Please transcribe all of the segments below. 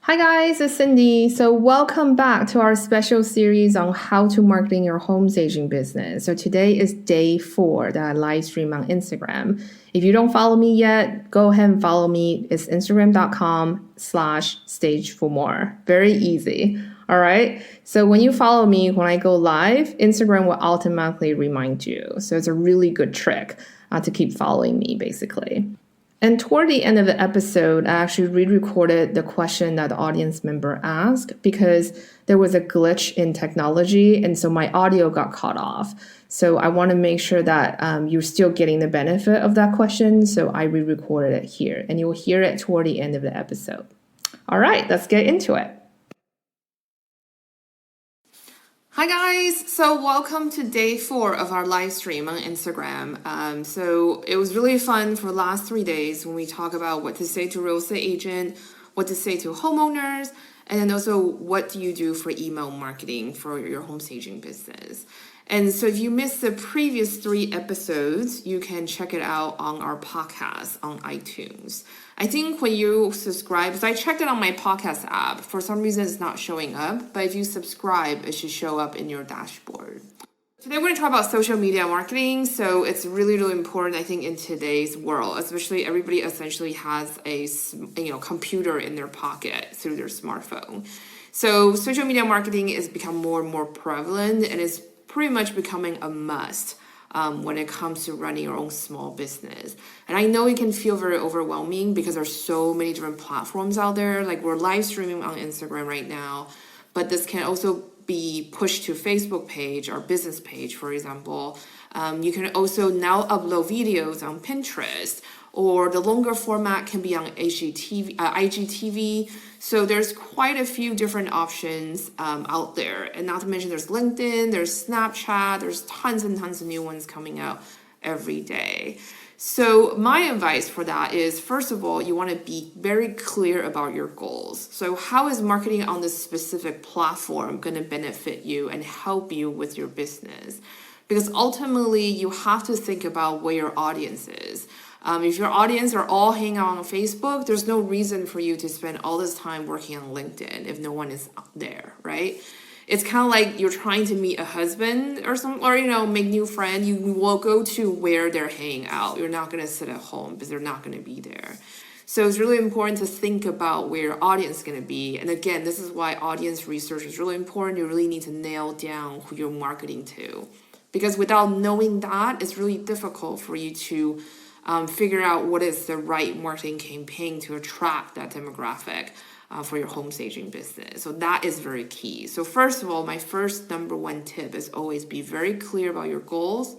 Hi guys, it's Cindy. So welcome back to our special series on how to marketing your home staging business. So today is day 4 that I live stream on Instagram. If you don't follow me yet, go ahead and follow me. It's instagram.com/stage for more. Very easy. All right. So when you follow me, when I go live, Instagram will automatically remind you. So it's a really good trick to keep following me basically. And toward the end of the episode, I actually re-recorded the question that the audience member asked because there was a glitch in technology, and so my audio got cut off. So I want to make sure that you're still getting the benefit of that question, so I re-recorded it here, and you'll hear it toward the end of the episode. All right, let's get into it. Hi guys, so welcome to day 4 of our live stream on Instagram. So it was really fun for the last 3 days when we talk about what to say to real estate agent, what to say to homeowners, and then also what do you do for email marketing for your home staging business. And so if you missed the previous 3 episodes, you can check it out on our podcast on iTunes. I think when you subscribe, because I checked it on my podcast app, for some reason it's not showing up, but if you subscribe, it should show up in your dashboard. Today we're going to talk about social media marketing. So it's really, really important, I think, in today's world, especially everybody essentially has a computer in their pocket through their smartphone. So social media marketing has become more and more prevalent and is pretty much becoming a must when it comes to running your own small business. And I know it can feel very overwhelming because there's so many different platforms out there. Like we're live streaming on Instagram right now, but this can also be pushed to Facebook page or business page, for example. You can also now upload videos on Pinterest, or the longer format can be on IGTV. So there's quite a few different options out there. And not to mention there's LinkedIn, there's Snapchat, there's tons and tons of new ones coming out every day. So my advice for that is, first of all, you want to be very clear about your goals. So how is marketing on this specific platform going to benefit you and help you with your business? Because ultimately you have to think about where your audience is. If your audience are all hanging out on Facebook, there's no reason for you to spend all this time working on LinkedIn if no one is there, right? It's kind of like you're trying to meet a husband or something, or make new friends. You will go to where they're hanging out. You're not going to sit at home because they're not going to be there. So it's really important to think about where your audience is going to be. And again, this is why audience research is really important. You really need to nail down who you're marketing to, because without knowing that, it's really difficult for you to figure out what is the right marketing campaign to attract that demographic for your home staging business. So that is very key. So first of all, my first number 1 tip is always be very clear about your goals,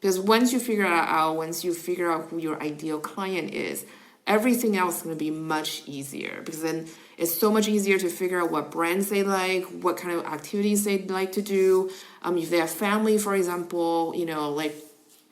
because once you figure that out, once you figure out who your ideal client is, everything else is going to be much easier, because then it's so much easier to figure out what brands they like, what kind of activities they'd like to do. If they have family, for example,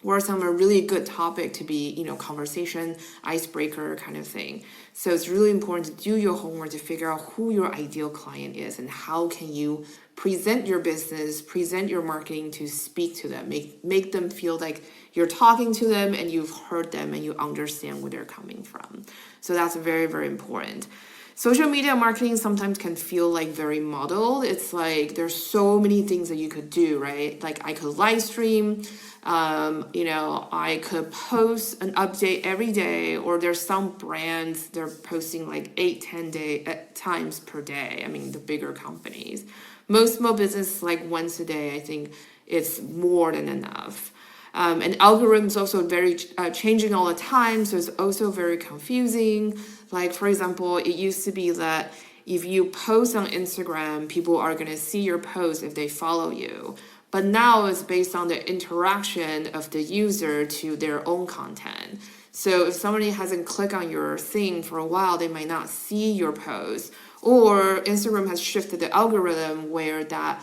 what are some a really good topic to be, conversation icebreaker kind of thing. So it's really important to do your homework to figure out who your ideal client is and how can you present your business, present your marketing to speak to them, make them feel like you're talking to them and you've heard them and you understand where they're coming from. So that's very, very important. Social media marketing sometimes can feel like very modeled. It's like there's so many things that you could do, right? Like I could live stream, I could post an update every day, or there's some brands, they're posting like 8-10 times per day. I mean, the bigger companies. Most small business like once a day, I think it's more than enough. And algorithms also very changing all the time, so it's also very confusing. Like, for example, it used to be that if you post on Instagram, people are going to see your post if they follow you. But now it's based on the interaction of the user to their own content. So if somebody hasn't clicked on your thing for a while, they might not see your post. Or Instagram has shifted the algorithm where that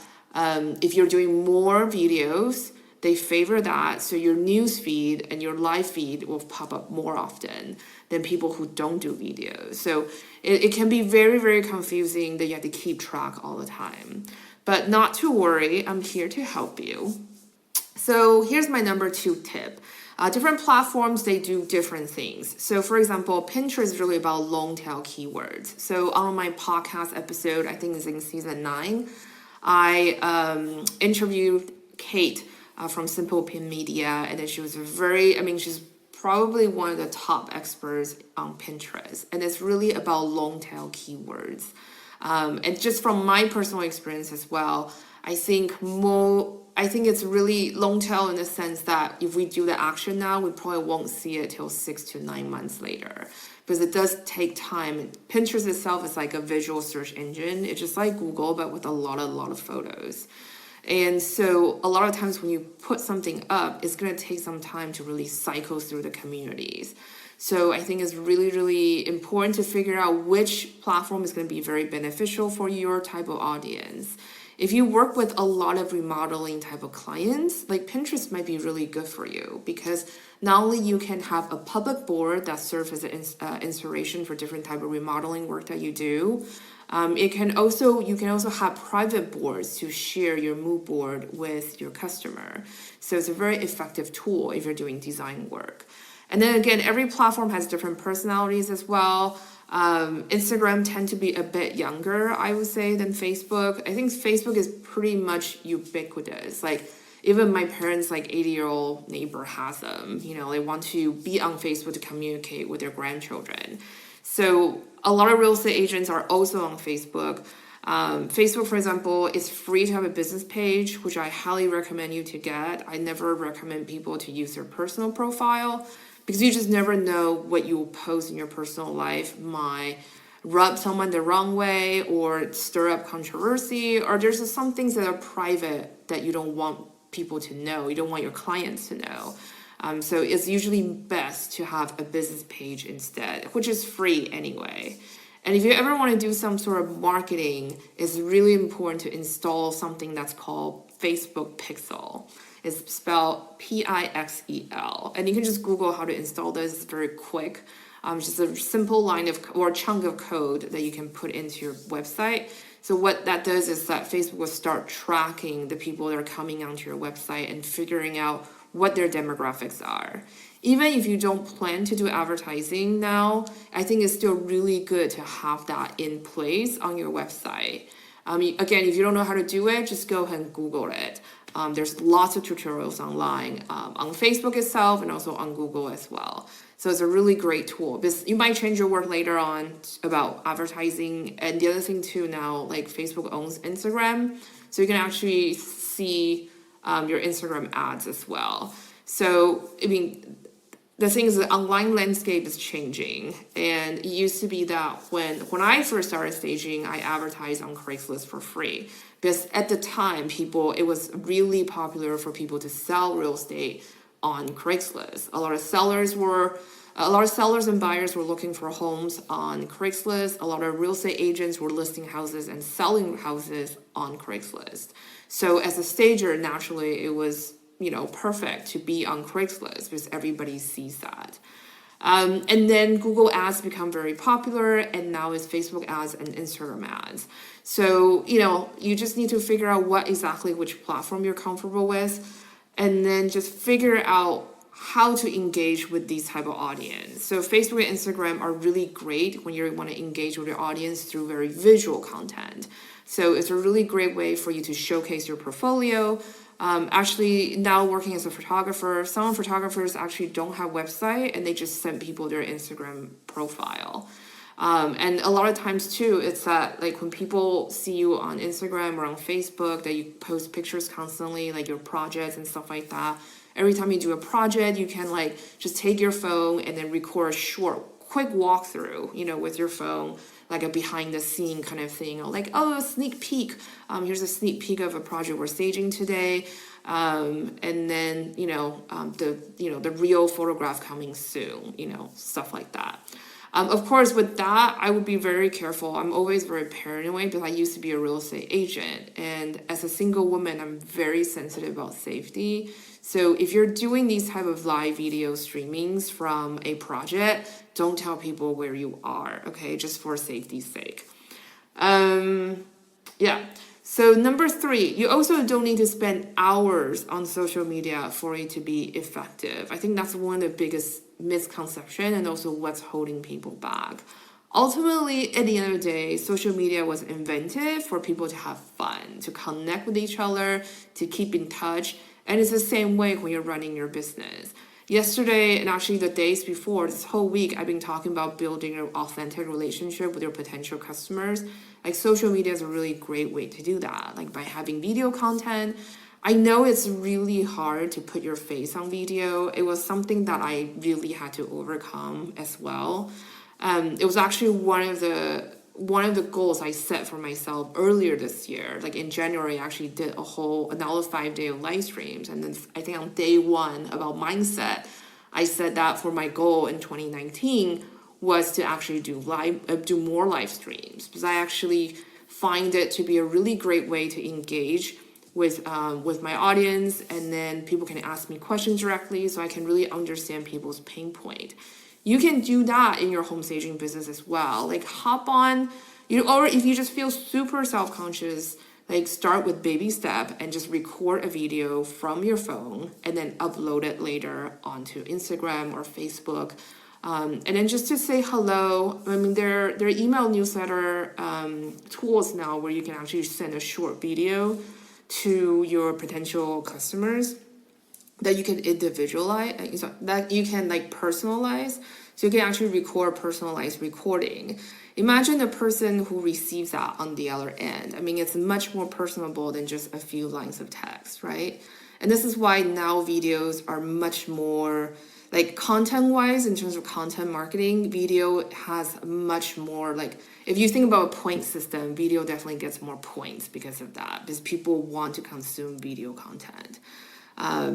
if you're doing more videos, they favor that. So your news feed and your live feed will pop up more often than people who don't do videos. So it can be very, very confusing that you have to keep track all the time. But not to worry, I'm here to help you. So here's my number 2 tip. Different platforms, they do different things. So for example, Pinterest is really about long tail keywords. So on my podcast episode, I think it's in season 9, I interviewed Kate from Simple Pin Media, and then she was she's probably one of the top experts on Pinterest, and it's really about long tail keywords. And just from my personal experience as well, I think it's really long tail in the sense that if we do the action now, we probably won't see it till 6 to 9 months later, because it does take time. Pinterest itself is like a visual search engine. It's just like Google, but with a lot of photos. And so a lot of times when you put something up, it's going to take some time to really cycle through the communities. So I think it's really, really important to figure out which platform is going to be very beneficial for your type of audience. If you work with a lot of remodeling type of clients, like Pinterest might be really good for you, because not only you can have a public board that serves as an inspiration for different type of remodeling work that you do. You can also have private boards to share your mood board with your customer. So it's a very effective tool if you're doing design work. And then again, every platform has different personalities as well. Instagram tend to be a bit younger, I would say, than Facebook. I think Facebook is pretty much ubiquitous. Like even my parents' 80-year-old neighbor has them. They want to be on Facebook to communicate with their grandchildren. So a lot of real estate agents are also on Facebook. Facebook, for example, is free to have a business page, which I highly recommend you to get. I never recommend people to use their personal profile, because you just never know what you will post in your personal life might rub someone the wrong way or stir up controversy, or there's just some things that are private that you don't want people to know. You don't want your clients to know. So it's usually best to have a business page instead, which is free anyway. And if you ever want to do some sort of marketing, it's really important to install something that's called Facebook Pixel. It's spelled Pixel. And you can just Google how to install this. It's very quick. Just a simple line or chunk of code that you can put into your website. So what that does is that Facebook will start tracking the people that are coming onto your website and figuring out what their demographics are. Even if you don't plan to do advertising now, I think it's still really good to have that in place on your website. Again, if you don't know how to do it, just go ahead and Google it. There's lots of tutorials online on Facebook itself and also on Google as well. So it's a really great tool, because you might change your work later on about advertising. And the other thing too now, Facebook owns Instagram, so you can actually see your Instagram ads as well. So, the thing is, the online landscape is changing, and it used to be that when I first started staging, I advertised on Craigslist for free, because at the time, it was really popular for people to sell real estate on Craigslist. A lot of sellers and buyers were looking for homes on Craigslist. A lot of real estate agents were listing houses and selling houses on Craigslist. So as a stager, naturally, it was perfect to be on Craigslist, because everybody sees that. And then Google ads become very popular, and now it's Facebook ads and Instagram ads. So, you just need to figure out which platform you're comfortable with, and then just figure out how to engage with these type of audience. So Facebook and Instagram are really great when you want to engage with your audience through very visual content. So it's a really great way for you to showcase your portfolio. Actually, now working as a photographer, some photographers actually don't have website, and they just send people their Instagram profile. And a lot of times too, it's that when people see you on Instagram or on Facebook, that you post pictures constantly, your projects and stuff like that. Every time you do a project, you can just take your phone and then record a quick walkthrough, with your phone, like a behind the scene kind of thing, or a sneak peek. Here's a sneak peek of a project we're staging today. And then, the real photograph coming soon, stuff like that. Of course, with that, I would be very careful. I'm always very paranoid, because I used to be a real estate agent. And as a single woman, I'm very sensitive about safety. So if you're doing these type of live video streamings from a project, don't tell people where you are, okay? Just for safety's sake. Yeah. So number 3, you also don't need to spend hours on social media for it to be effective. I think that's one of the biggest misconception and also what's holding people back. Ultimately, at the end of the day, social media was invented for people to have fun, to connect with each other, to keep in touch. And it's the same way when you're running your business. Yesterday, and actually the days before, this whole week, I've been talking about building an authentic relationship with your potential customers. Like social media is a really great way to do that, like by having video content. I know it's really hard to put your face on video. It was something that I really had to overcome as well. It was actually one of the goals I set for myself earlier this year. Like in January, I actually did another 5-day of live streams. And then I think on day 1 about mindset, I said that for my goal in 2019 was to actually do more live streams, because I actually find it to be a really great way to engage with my audience, and then people can ask me questions directly, so I can really understand people's pain point. You can do that in your home staging business as well. Like hop on, or if you just feel super self-conscious, like start with baby step and just record a video from your phone and then upload it later onto Instagram or Facebook. And then just to say hello. I mean, there are email newsletter tools now where you can actually send a short video to your potential customers that you can individualize, that you can like personalize. So you can actually record personalized recording. Imagine the person who receives that on the other end. I mean, it's much more personable than just a few lines of text, right? And this is why now videos are much more, like content-wise, in terms of content marketing, video has much more, like, if you think about a point system, video definitely gets more points because of that, because people want to consume video content.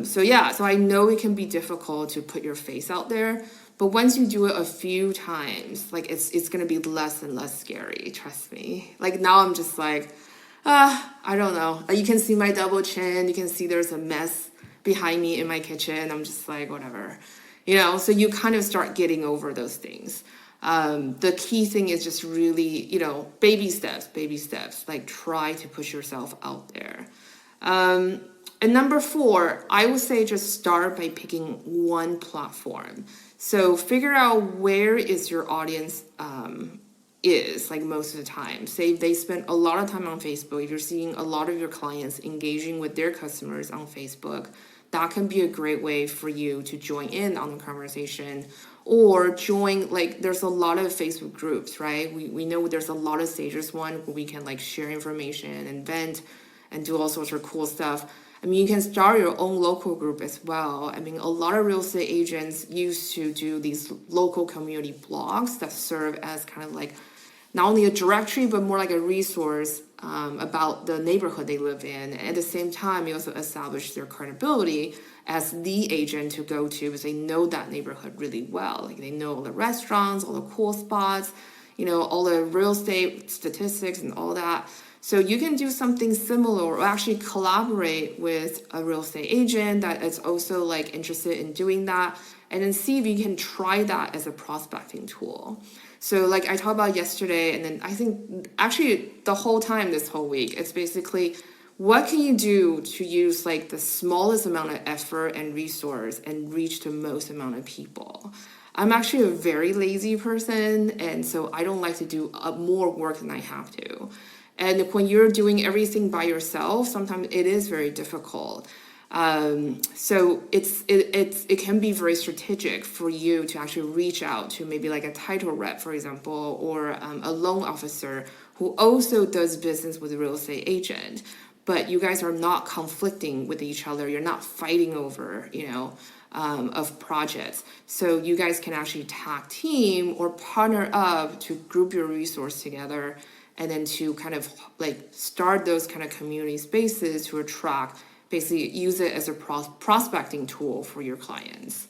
So I know it can be difficult to put your face out there, but once you do it a few times, like it's gonna be less and less scary, trust me. Like now I'm just like, I don't know. You can see my double chin, you can see there's a mess behind me in my kitchen. I'm just like, whatever, so you kind of start getting over those things. The key thing is just really, baby steps, like try to push yourself out there. And number 4, I would say just start by picking one platform. So figure out where is your audience is, like most of the time. Say if they spend a lot of time on Facebook, if you're seeing a lot of your clients engaging with their customers on Facebook, that can be a great way for you to join in on the conversation, or join, like there's a lot of Facebook groups, right? We know there's a lot of Stagers one where we can like share information and vent and do all sorts of cool stuff. I mean, you can start your own local group as well. I mean, a lot of real estate agents used to do these local community blogs that serve as kind of like not only a directory, but more like a resource about the neighborhood they live in. At the same time, you also establish their credibility as the agent to go to, because they know that neighborhood really well. Like they know all the restaurants, all the cool spots, all the real estate statistics and all that. So you can do something similar, or actually collaborate with a real estate agent that is also like interested in doing that, and then see if you can try that as a prospecting tool. So like I talked about yesterday, and then I think actually the whole time this whole week, it's basically what can you do to use like the smallest amount of effort and resource and reach the most amount of people. I'm actually a very lazy person, and so I don't like to do more work than I have to. And when you're doing everything by yourself, sometimes it is very difficult. So it can be very strategic for you to actually reach out to maybe like a title rep, for example, or a loan officer who also does business with a real estate agent. But you guys are not conflicting with each other. You're not fighting over, of projects. So you guys can actually tag team or partner up to group your resource together, and then to kind of like start those kind of community spaces to attract, basically use it as a prospecting tool for your clients.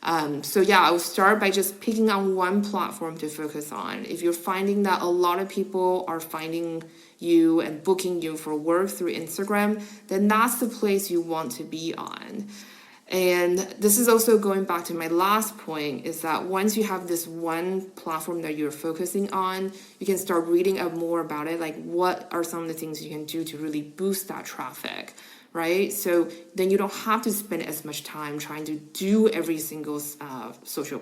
I would start by just picking on one platform to focus on. If you're finding that a lot of people are finding you and booking you for work through Instagram, then that's the place you want to be on. And this is also going back to my last point, is that once you have this one platform that you're focusing on, you can start reading up more about it. Like, what are some of the things you can do to really boost that traffic, right? So then you don't have to spend as much time trying to do every single social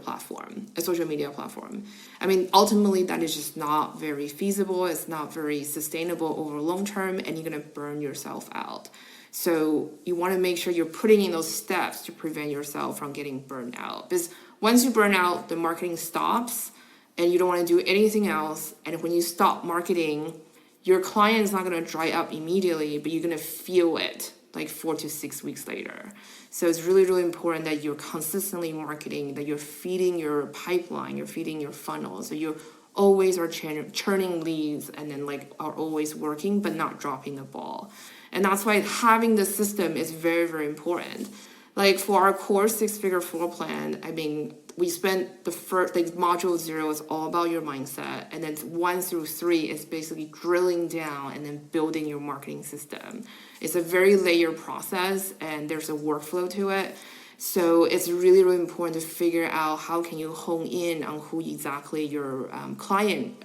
media platform. I mean, ultimately, that is just not very feasible. It's not very sustainable over long term, and you're going to burn yourself out. So you want to make sure you're putting in those steps to prevent yourself from getting burned out. Because once you burn out, the marketing stops and you don't want to do anything else. And when you stop marketing, your client is not going to dry up immediately, but you're going to feel it like 4 to 6 weeks later. So it's really, really important that you're consistently marketing, that you're feeding your pipeline, you're feeding your funnel. So you always are churning leads and then like are always working, but not dropping the ball. And that's why having the system is very, very important. Like for our core 6-figure floor plan, I mean, we spent the first, like module 0 is all about your mindset. And then 1 through 3 is basically drilling down and then building your marketing system. It's a very layered process and there's a workflow to it. So it's really, really important to figure out how can you hone in on who exactly your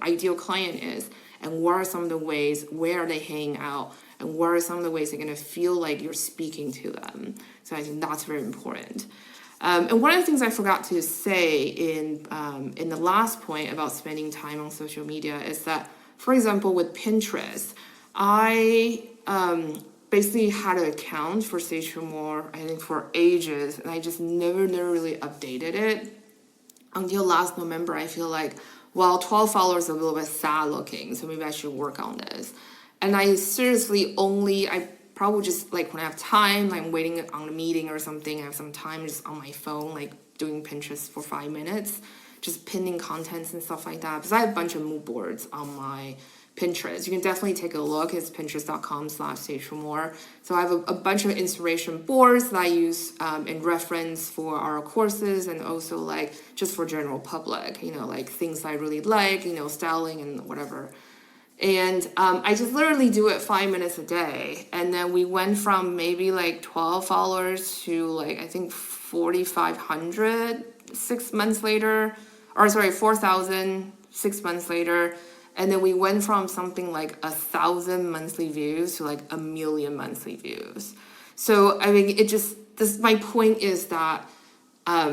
ideal client is, and what are some of the ways, where are they hanging out, and what are some of the ways they're going to feel like you're speaking to them. So I think that's very important. And one of the things I forgot to say in the last point about spending time on social media is that, for example, with Pinterest, I basically had an account for Sage for More, I think for ages, and I just never really updated it until last November. I feel like, well, 12 followers are a little bit sad looking, so maybe I should work on this. And I seriously I probably just like when I have time, I'm waiting on a meeting or something, I have some time just on my phone, like doing Pinterest for 5 minutes, just pinning contents and stuff like that. Because I have a bunch of mood boards on my Pinterest. You can definitely take a look. It's pinterest.com/sageformore. So I have a bunch of inspiration boards that I use in reference for our courses, and also like just for general public, like things I really like, styling and whatever. And I just literally do it 5 minutes a day. And then we went from maybe like 12 followers to like, I think 4,500 6 months later, or sorry, 4,000 6 months later. And then we went from something like 1,000 monthly views to like 1 million monthly views. So I mean, my point is that,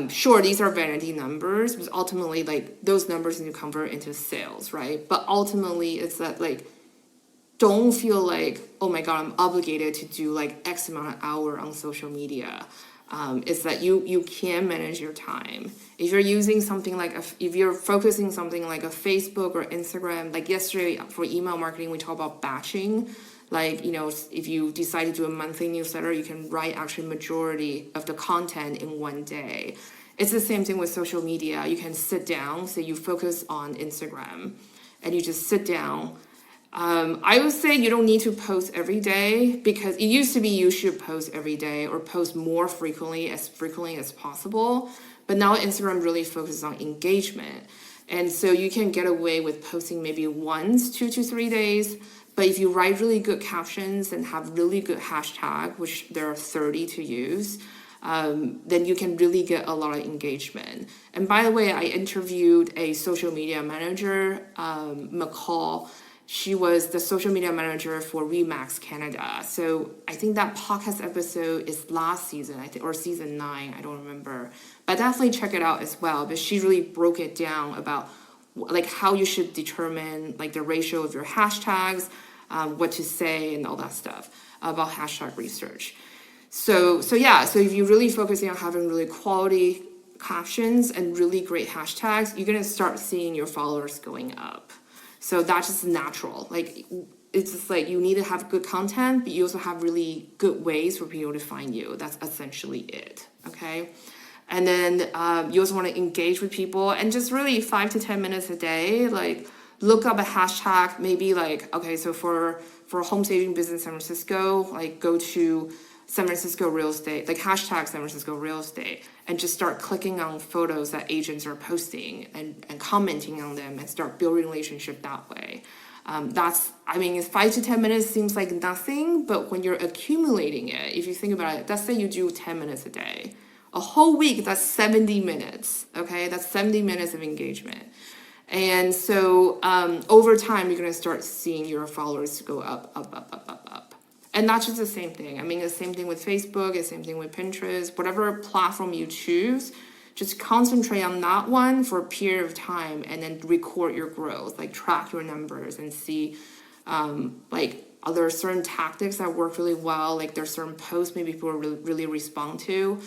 sure, these are vanity numbers, but ultimately like those numbers need to convert into sales, right? But ultimately it's that like, don't feel like, oh my God, I'm obligated to do like X amount of hour on social media. It's that you can manage your time. If you're using something like, if you're focusing something like a Facebook or Instagram, like yesterday for email marketing, we talked about batching. Like, if you decide to do a monthly newsletter, you can write actually majority of the content in one day. It's the same thing with social media. You can sit down, say you focus on Instagram, and you just sit down. I would say you don't need to post every day, because it used to be you should post every day or post more frequently as possible. But now Instagram really focuses on engagement. And so you can get away with posting maybe once, 2 to 3 days. But if you write really good captions and have really good hashtag, which there are 30 to use, then you can really get a lot of engagement. And by the way, I interviewed a social media manager, McCall. She was the social media manager for Remax Canada. So I think that podcast episode is last season, or season 9, I don't remember. But definitely check it out as well. But she really broke it down about like how you should determine like the ratio of your hashtags, what to say and all that stuff about hashtag research. So if you're really focusing on having really quality captions and really great hashtags, you're gonna start seeing your followers going up. So that's just natural. Like, it's just like you need to have good content, but you also have really good ways for people to find you. That's essentially it, okay? And then you also want to engage with people, and just really 5 to 10 minutes a day, like look up a hashtag, maybe like, okay, so for home staging business in San Francisco, like go to San Francisco real estate, like hashtag San Francisco real estate, and just start clicking on photos that agents are posting and commenting on them, and start building relationship that way. It's 5 to 10 minutes seems like nothing, but when you're accumulating it, if you think about it, let's say you do 10 minutes a day, A whole week, that's 70 minutes, okay? That's 70 minutes of engagement. And so over time, you're gonna start seeing your followers go up, up, up, up, up, up. And not just the same thing. I mean, the same thing with Facebook, the same thing with Pinterest, whatever platform you choose, just concentrate on that one for a period of time and then record your growth, like track your numbers and see like are there certain tactics that work really well, like there's certain posts maybe people really respond to,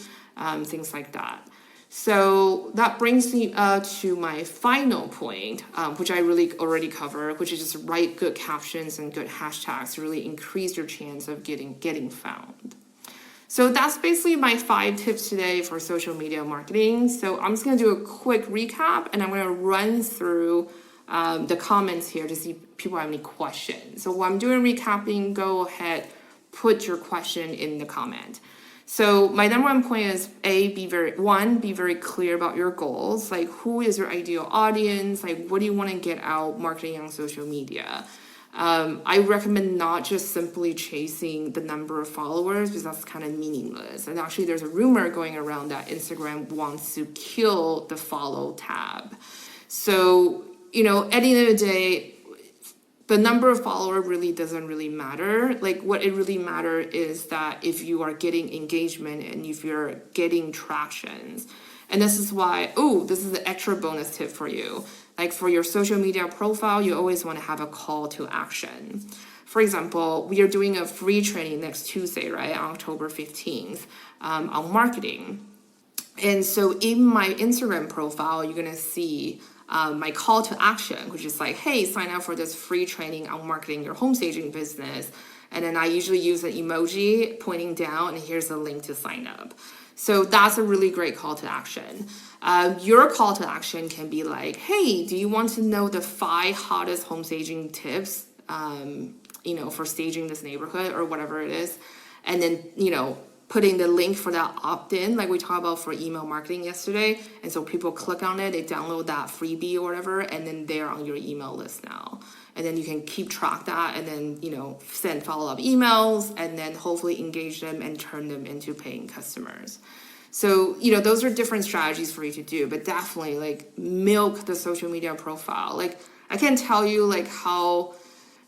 things like that. So that brings me to my final point, which I really already covered, which is just write good captions and good hashtags to really increase your chance of getting found. So that's basically my 5 tips today for social media marketing. So I'm just gonna do a quick recap and I'm gonna run through the comments here to see if people have any questions. So while I'm doing recapping, go ahead, put your question in the comment. So my number 1 point is be very clear about your goals. Like, who is your ideal audience? Like, what do you want to get out marketing on social media? I recommend not just simply chasing the number of followers because that's kind of meaningless. And actually, there's a rumor going around that Instagram wants to kill the follow tab. So, you know, at the end of the day, the number of followers really doesn't really matter. Like, what it really matters is that if you are getting engagement and if you're getting tractions. And this is why, this is an extra bonus tip for you. Like, for your social media profile, you always want to have a call to action. For example, we are doing a free training next Tuesday, right, on October 15th, on marketing. And so in my Instagram profile, you're going to see my call to action, which is like, hey, sign up for this free training on marketing your home staging business. And then I usually use an emoji pointing down, and here's a link to sign up. So that's a really great call to action. Your call to action can be like, hey, do you want to know the 5 hottest home staging tips, for staging this neighborhood or whatever it is? And then, putting the link for that opt-in, like we talked about for email marketing yesterday. And so people click on it, they download that freebie or whatever, and then they're on your email list now. And then you can keep track that and then, send follow-up emails and then hopefully engage them and turn them into paying customers. So, those are different strategies for you to do, but definitely like milk the social media profile. Like, I can tell you how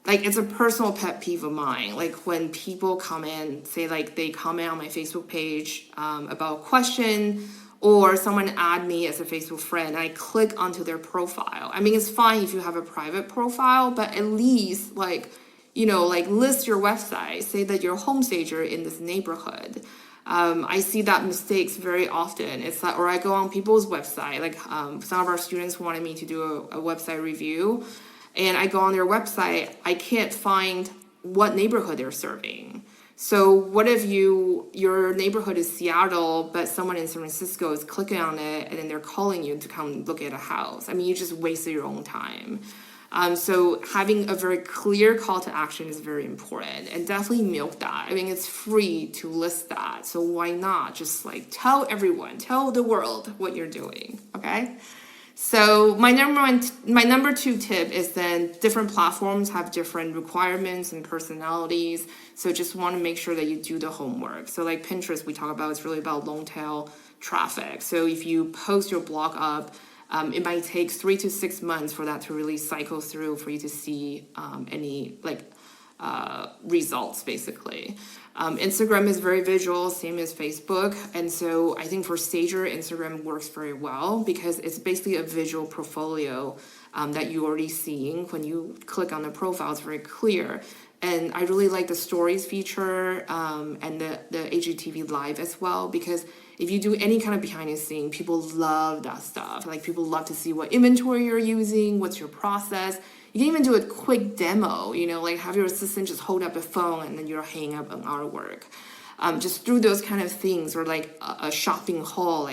it's a personal pet peeve of mine. Like, when people comment, say they comment on my Facebook page about a question, or someone add me as a Facebook friend, I click onto their profile. I mean, it's fine if you have a private profile, but at least list your website, say that you're a home stager in this neighborhood. I see that mistakes very often. It's that, or I go on people's website, some of our students wanted me to do a website review, and I go on their website, I can't find what neighborhood they're serving. So what if your neighborhood is Seattle, but someone in San Francisco is clicking on it and then they're calling you to come look at a house? I mean, you just wasted your own time. So having a very clear call to action is very important, and definitely milk that. I mean, it's free to list that. So why not just tell the world what you're doing, okay? So my number 2 tip is then different platforms have different requirements and personalities. So just want to make sure that you do the homework. So like Pinterest, we talk about, it's really about long tail traffic. So if you post your blog up, it might take 3 to 6 months for that to really cycle through for you to see any results, basically. Instagram is very visual, same as Facebook. And so I think for stager, Instagram works very well because it's basically a visual portfolio that you're already seeing. When you click on the profile, it's very clear. And I really like the stories feature and the HGTV live as well, because if you do any kind of behind the scenes, people love that stuff. Like, people love to see what inventory you're using, what's your process. You can even do a quick demo, have your assistant just hold up a phone and then you're hanging up an artwork. Just through those kind of things, or a shopping haul,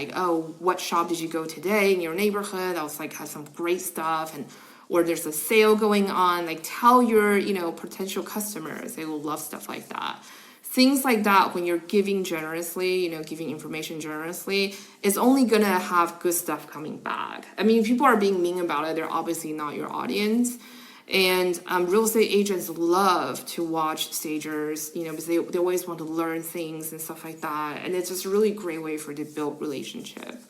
what shop did you go today in your neighborhood? I was has some great stuff, or there's a sale going on. Tell your, potential customers, they will love stuff like that. Things like that, when you're giving generously, giving information generously, is only gonna have good stuff coming back. I mean, if people are being mean about it, they're obviously not your audience. And real estate agents love to watch stagers, because they always want to learn things and stuff like that. And it's just a really great way for you to build relationship.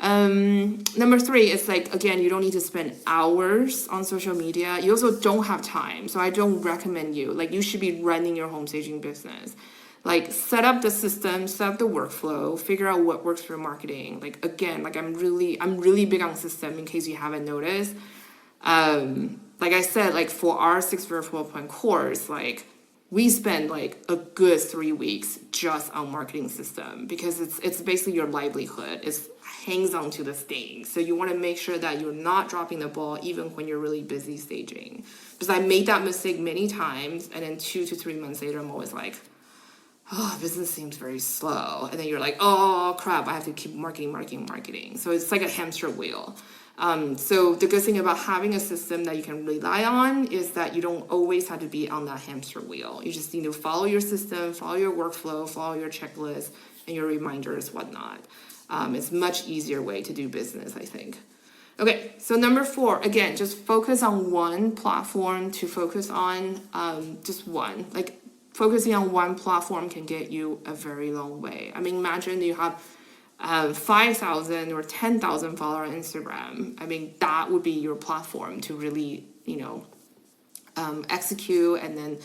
Number 3 is again, you don't need to spend hours on social media. You also don't have time. So I don't recommend you should be running your home staging business. Set up the system, set up the workflow, figure out what works for marketing. Again, I'm really big on system in case you haven't noticed. Like I said, for our 6-figure course, we spend a good 3 weeks just on marketing system because it's basically your livelihood. It hangs on to this thing. So you want to make sure that you're not dropping the ball even when you're really busy staging. Because I made that mistake many times, and then 2 to 3 months later, I'm always business seems very slow. And then you're oh crap, I have to keep marketing. So it's like a hamster wheel. So the good thing about having a system that you can rely on is that you don't always have to be on that hamster wheel. You just need to follow your system, follow your workflow, follow your checklist and your reminders, whatnot. It's a much easier way to do business, I think. Okay, so number 4, again, just focus on one platform to focus on, just one. Focusing on one platform can get you a very long way. I mean, imagine you have 5,000 or 10,000 followers on Instagram. I mean, that would be your platform to really, execute and then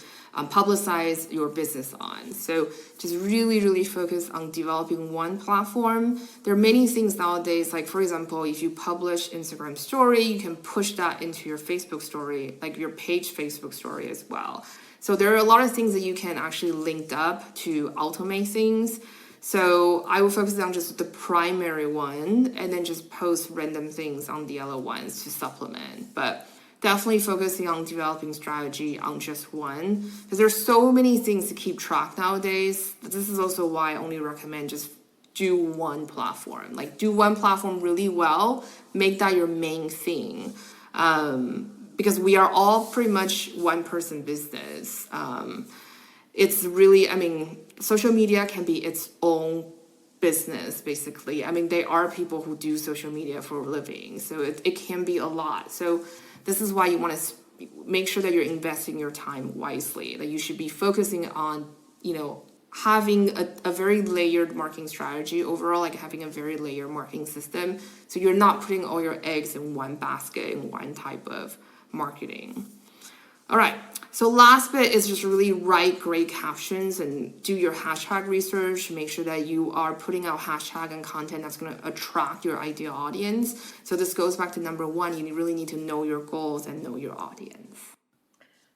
publicize your business on. So just really focus on developing one platform. There are many things nowadays, for example, if you publish Instagram story, you can push that into your Facebook story, your page Facebook story as well. So there are a lot of things that you can actually link up to automate things. So I will focus on just the primary one and then just post random things on the other ones to supplement. But definitely focusing on developing strategy on just one, because there's so many things to keep track nowadays. This is also why I only recommend just do one platform. Do one platform really well, make that your main thing. Because we are all pretty much one person business. It's really, social media can be its own business, basically. There are people who do social media for a living, so it can be a lot. So this is why you want to make sure that you're investing your time wisely. That you should be focusing on, having a very layered marketing strategy overall, having a very layered marketing system. So you're not putting all your eggs in one basket in one type of marketing. All right, so last bit is just really write great captions and do your hashtag research. Make sure that you are putting out hashtag and content that's going to attract your ideal audience. So this goes back to number 1, you really need to know your goals and know your audience.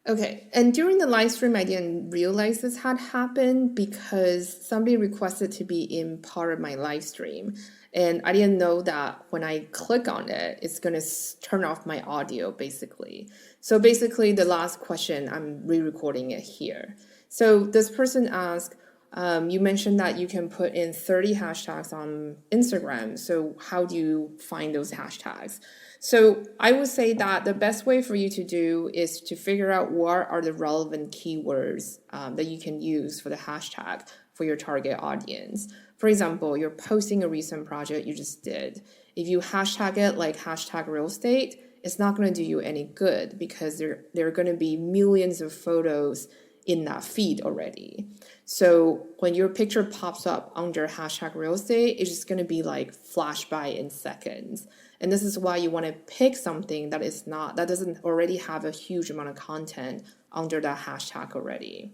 Okay, and during the live stream, I didn't realize this had happened because somebody requested to be in part of my live stream. And I didn't know that when I click on it, it's going to turn off my audio, basically. So basically, the last question, I'm re-recording it here. So this person asked, you mentioned that you can put in 30 hashtags on Instagram. So how do you find those hashtags? So I would say that the best way for you to do is to figure out what are the relevant keywords that you can use for the hashtag for your target audience. For example, you're posting a recent project you just did. If you hashtag it like hashtag real estate, it's not going to do you any good because there are going to be millions of photos in that feed already. So when your picture pops up under hashtag real estate, it's just going to be flash by in seconds. And this is why you want to pick something that doesn't already have a huge amount of content under that hashtag already.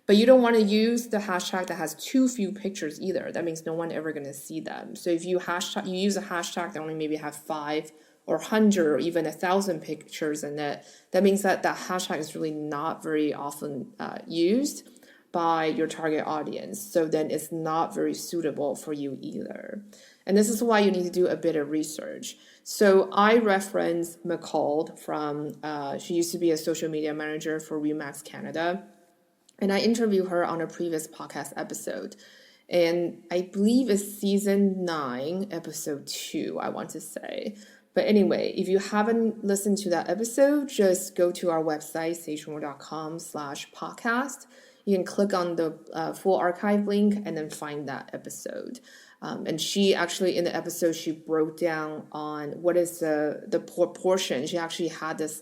But you don't want to use the hashtag that has too few pictures either. That means no one ever going to see them. So if you use a hashtag that only maybe have 5 or 100 or even 1,000 pictures in it, that means that hashtag is really not very often used by your target audience. So then it's not very suitable for you either. And this is why you need to do a bit of research. So I reference McCall from, she used to be a social media manager for Remax Canada. And I interviewed her on a previous podcast episode. And I believe it's season 9, episode 2, I want to say. But anyway, if you haven't listened to that episode, just go to our website, stagemore.com/podcast. You can click on the full archive link and then find that episode. And she actually, in the episode, she broke down on what is the proportion. She actually had this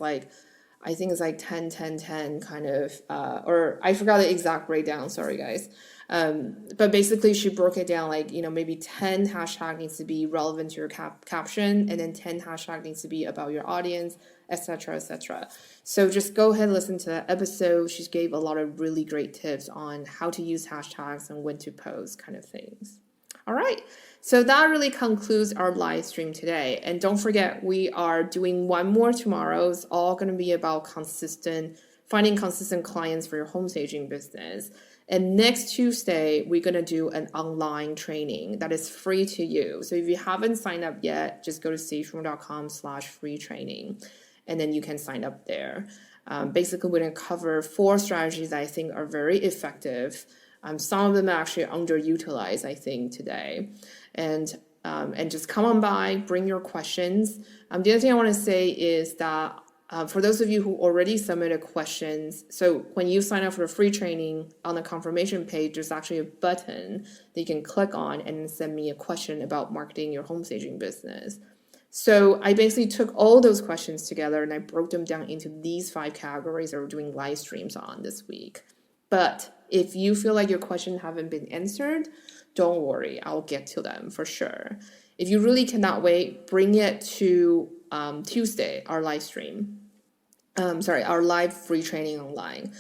I think it's like 10, 10, 10 kind of, or I forgot the exact breakdown, sorry guys. But basically she broke it down like, maybe 10 hashtag needs to be relevant to your caption, and then 10 hashtag needs to be about your audience, etc., etc. So just go ahead and listen to that episode. She gave a lot of really great tips on how to use hashtags and when to post kind of things. All right, so that really concludes our live stream today. And don't forget, we are doing one more tomorrow. It's all going to be about finding consistent clients for your home staging business. And next Tuesday, we're going to do an online training that is free to you. So if you haven't signed up yet, just go to sagerumor.com/free training, and then you can sign up there. Basically, we're going to cover 4 strategies that I think are very effective. Some of them are actually underutilized, I think, today. And just come on by, bring your questions. The other thing I want to say is that for those of you who already submitted questions, so when you sign up for a free training, on the confirmation page, there's actually a button that you can click on and send me a question about marketing your home staging business. So I basically took all those questions together and I broke them down into these 5 categories that we're doing live streams on this week. But if you feel like your question haven't been answered, don't worry, I'll get to them for sure. If you really cannot wait, bring it to Tuesday, our live stream. Our live free training online.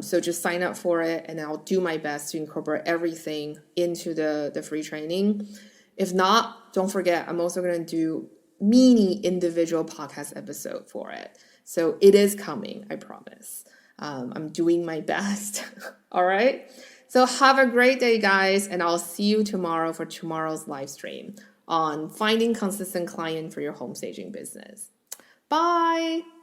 So just sign up for it and I'll do my best to incorporate everything into the free training. If not, don't forget, I'm also going to do mini individual podcast episode for it. So it is coming, I promise. I'm doing my best. All right. So have a great day, guys. And I'll see you tomorrow for tomorrow's live stream on finding consistent client for your home staging business. Bye.